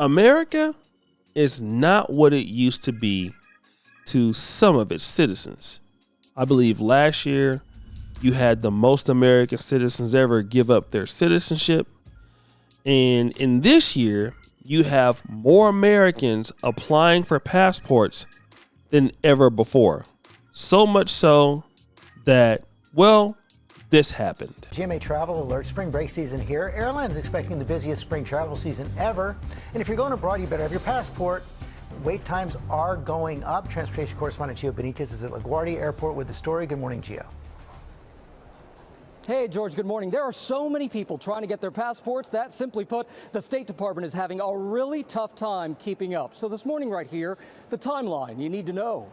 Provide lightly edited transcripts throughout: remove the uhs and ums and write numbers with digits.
America is not what it used to be to some of its citizens. I believe last year you had the most American citizens ever give up their citizenship. And in this year, you have more Americans applying for passports than ever before. So much so that, well, this happened. GMA Travel alert, spring break season here. Airlines expecting the busiest spring travel season ever. And if you're going abroad, you better have your passport. Wait times are going up. Transportation correspondent Gio Benitez is at LaGuardia Airport with the story. Good morning, Gio. Hey, George, good morning. There are so many people trying to get their passports that, simply put, the State Department is having a really tough time keeping up. So this morning right here, the timeline you need to know.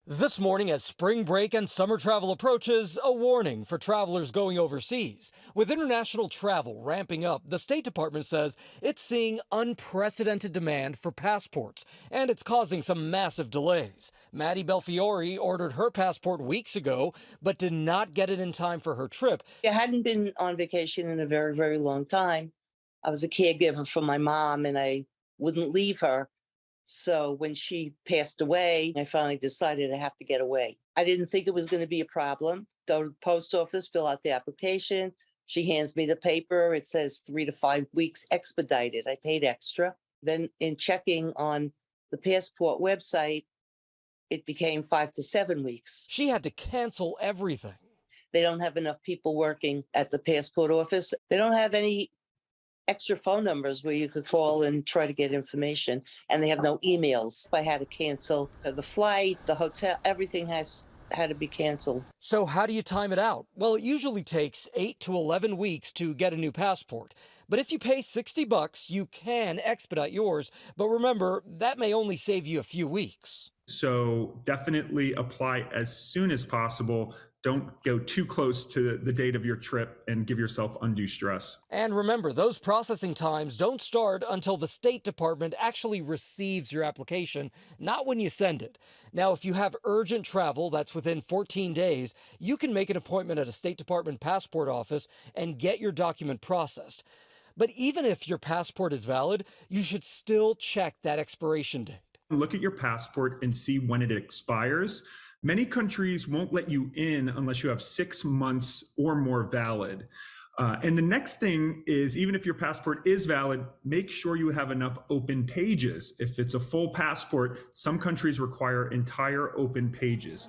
This morning, as spring break and summer travel approaches, a warning for travelers going overseas. With international travel ramping up, the State Department says it's seeing unprecedented demand for passports, and it's causing some massive delays. Maddie Belfiore ordered her passport weeks ago, but did not get it in time for her trip. I hadn't been on vacation in a very, very long time. I was a caregiver for my mom, and I wouldn't leave her. So when she passed away, I finally decided I have to get away. I didn't think it was going to be a problem. Go to the post office, fill out the application. She hands me the paper. It says 3 to 5 weeks expedited. I paid extra. Then in checking on the passport website, it became 5 to 7 weeks. She had to cancel everything. They don't have enough people working at the passport office. They don't have any extra phone numbers where you could call and try to get information, and they have no emails. I had to cancel the flight, the hotel, everything had to be canceled. So how do you time it out? Well, it usually takes 8 to 11 weeks to get a new passport. But if you pay $60, you can expedite yours. But remember, that may only save you a few weeks. So definitely apply as soon as possible. Don't go too close to the date of your trip and give yourself undue stress. And remember, those processing times don't start until the State Department actually receives your application, not when you send it. Now, if you have urgent travel that's within 14 days, you can make an appointment at a State Department passport office and get your document processed. But even if your passport is valid, you should still check that expiration date. Look at your passport and see when it expires. Many countries won't let you in unless you have 6 months or more valid. And the next thing is, even if your passport is valid, make sure you have enough open pages. If it's a full passport, some countries require entire open pages.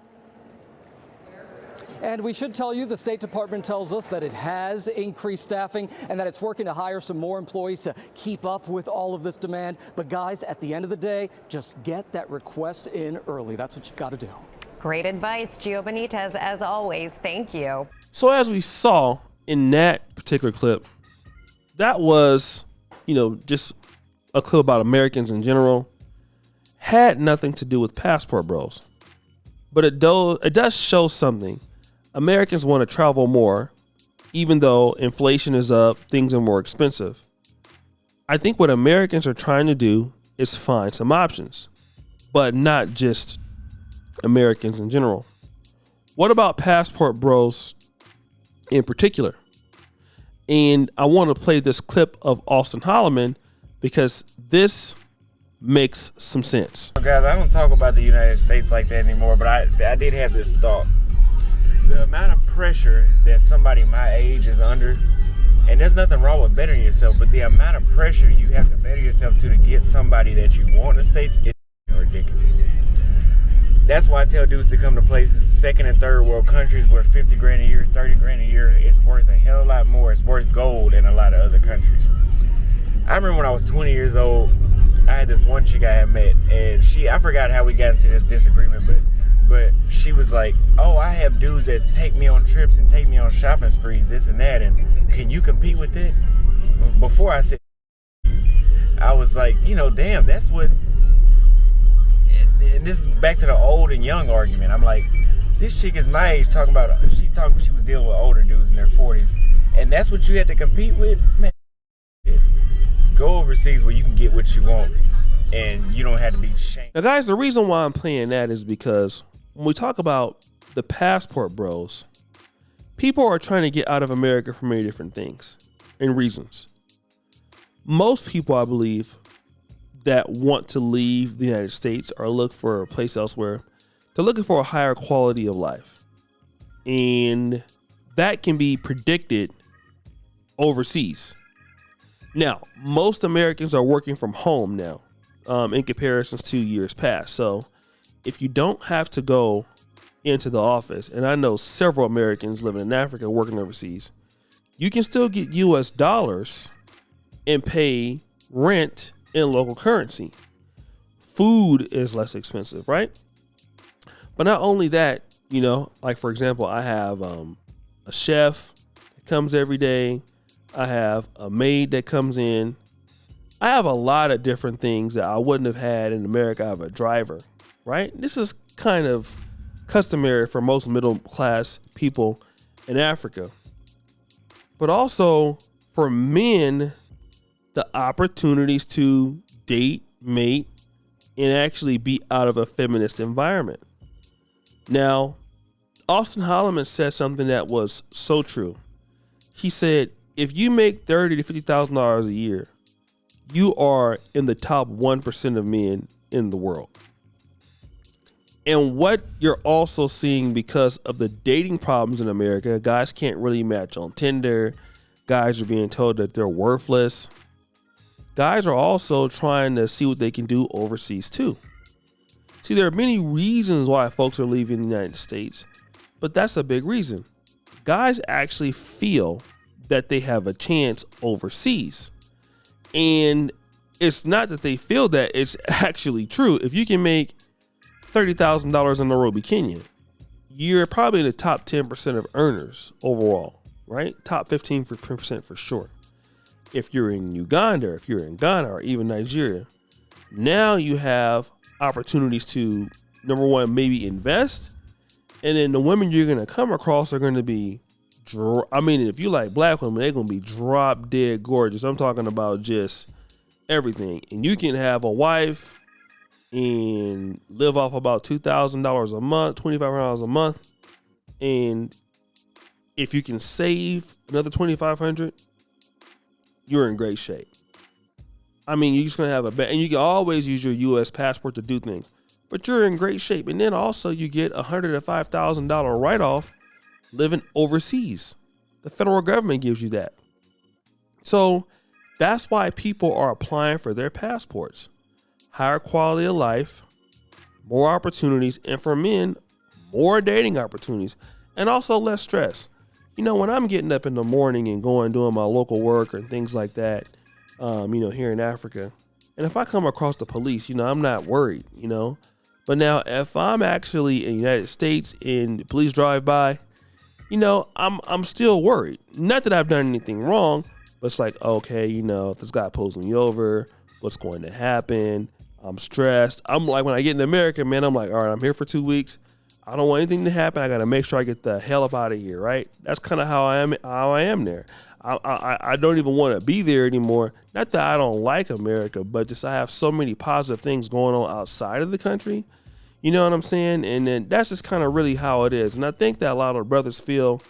And we should tell you, the State Department tells us that it has increased staffing and that it's working to hire some more employees to keep up with all of this demand. But guys, at the end of the day, just get that request in early. That's what you've got to do. Great advice, Gio Benitez, as always. Thank you. So as we saw in that particular clip, that was, just a clip about Americans in general. Had nothing to do with Passport Bros. But it does show something. Americans want to travel more, even though inflation is up, things are more expensive. I think what Americans are trying to do is find some options, but not just Americans in general. What about Passport Bros in particular? And I want to play this clip of Austin Holloman because this makes some sense. Guys, I don't talk about the United States like that anymore, but I did have this thought. The amount of pressure that somebody my age is under, and there's nothing wrong with bettering yourself, but the amount of pressure you have to better yourself to get somebody that you want in the States is ridiculous. That's why I tell dudes to come to places, second and third world countries where 50 grand a year, 30 grand a year, it's worth a hell of a lot more. It's worth gold in a lot of other countries. I remember when I was 20 years old, I had this one chick I had met, and I forgot how we got into this disagreement, but she was like, oh, I have dudes that take me on trips and take me on shopping sprees, this and that, and can you compete with it? Before I said, I was like, damn, that's what, and this is back to the old and young argument. I'm like, this chick is my age she was dealing with older dudes in their 40s, and that's what you had to compete with? Man, go overseas where you can get what you want and you don't have to be ashamed. Now, guys, the reason why I'm playing that is because when we talk about the Passport Bros, people are trying to get out of America for many different things and reasons. most people, I believe, that want to leave the United States or look for a place elsewhere, they're looking for a higher quality of life. And that can be predicted overseas. Now, most Americans are working from home now, in comparison to years past. So if you don't have to go into the office, and I know several Americans living in Africa working overseas, you can still get US dollars and pay rent in local currency. Food is less expensive, right? But not only that, you know, like for example, I have a chef that comes every day. I have a maid that comes in. I have a lot of different things that I wouldn't have had in America. I have a driver, right? This is kind of customary for most middle class people in Africa. But also for men, the opportunities to date, mate, and actually be out of a feminist environment. Now, Austin Holloman said something that was so true. He said, if you make $30,000 to $50,000 a year, you are in the top 1% of men in the world. And what you're also seeing because of the dating problems in America, guys can't really match on Tinder. Guys are being told that they're worthless. Guys are also trying to see what they can do overseas too. See, there are many reasons why folks are leaving the United States, but that's a big reason. Guys actually feel that they have a chance overseas. And it's not that they feel that, it's actually true. If you can make $30,000 in Nairobi, Kenya, you're probably in the top 10% of earners overall, right? Top 15% for sure. If you're in Uganda, if you're in Ghana, or even Nigeria, now you have opportunities to, number one, maybe invest. And then the women you're going to come across are going to be, if you like black women, they're going to be drop dead gorgeous. I'm talking about just everything. And you can have a wife and live off about $2,000 a month, $2,500 a month. And if you can save another $2,500, you're in great shape. I mean, you're just going to have and you can always use your U.S. passport to do things, but you're in great shape. And then also you get $100,000 to $5,000 write-off living overseas. The federal government gives you that. So that's why people are applying for their passports. Higher quality of life, more opportunities, and for men, more dating opportunities, and also less stress. You know, when I'm getting up in the morning and doing my local work and things like that, here in Africa, and if I come across the police, I'm not worried, But now if I'm actually in the United States and the police drive by, I'm still worried. Not that I've done anything wrong, but it's like, okay, if this guy pulls me over, what's going to happen? I'm stressed. I'm like, when I get in America, man, I'm like, all right, I'm here for 2 weeks. I don't want anything to happen. I got to make sure I get the hell up out of here, right? That's kind of how I am there. I don't even want to be there anymore. Not that I don't like America, but just I have so many positive things going on outside of the country. You know what I'm saying? And then that's just kind of really how it is. And I think that a lot of brothers feel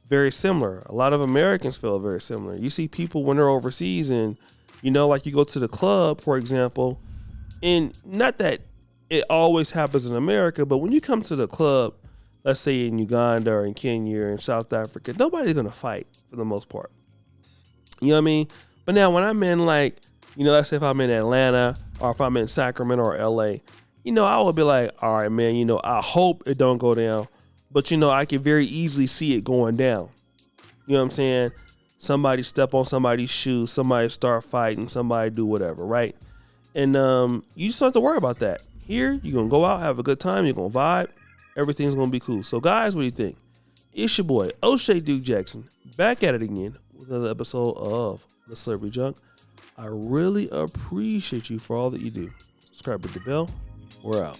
very similar. A lot of Americans feel very similar. You see people when they're overseas and, like you go to the club, for example, and not that it always happens in America, but when you come to the club, let's say in Uganda or in Kenya or in South Africa, nobody's going to fight for the most part. You know what I mean? But now when I'm in let's say if I'm in Atlanta or if I'm in Sacramento or LA, I would be like, all right, man, I hope it don't go down. But, I can very easily see it going down. You know what I'm saying? Somebody step on somebody's shoes, somebody start fighting, somebody do whatever, right? And you just don't have to worry about that. Here, you're going to go out, have a good time, you're going to vibe, everything's going to be cool. So, guys, what do you think? It's your boy, O'Shea Duke Jackson, back at it again with another episode of The Celebrity Junk. I really appreciate you for all that you do. Subscribe, hit the bell. We're out.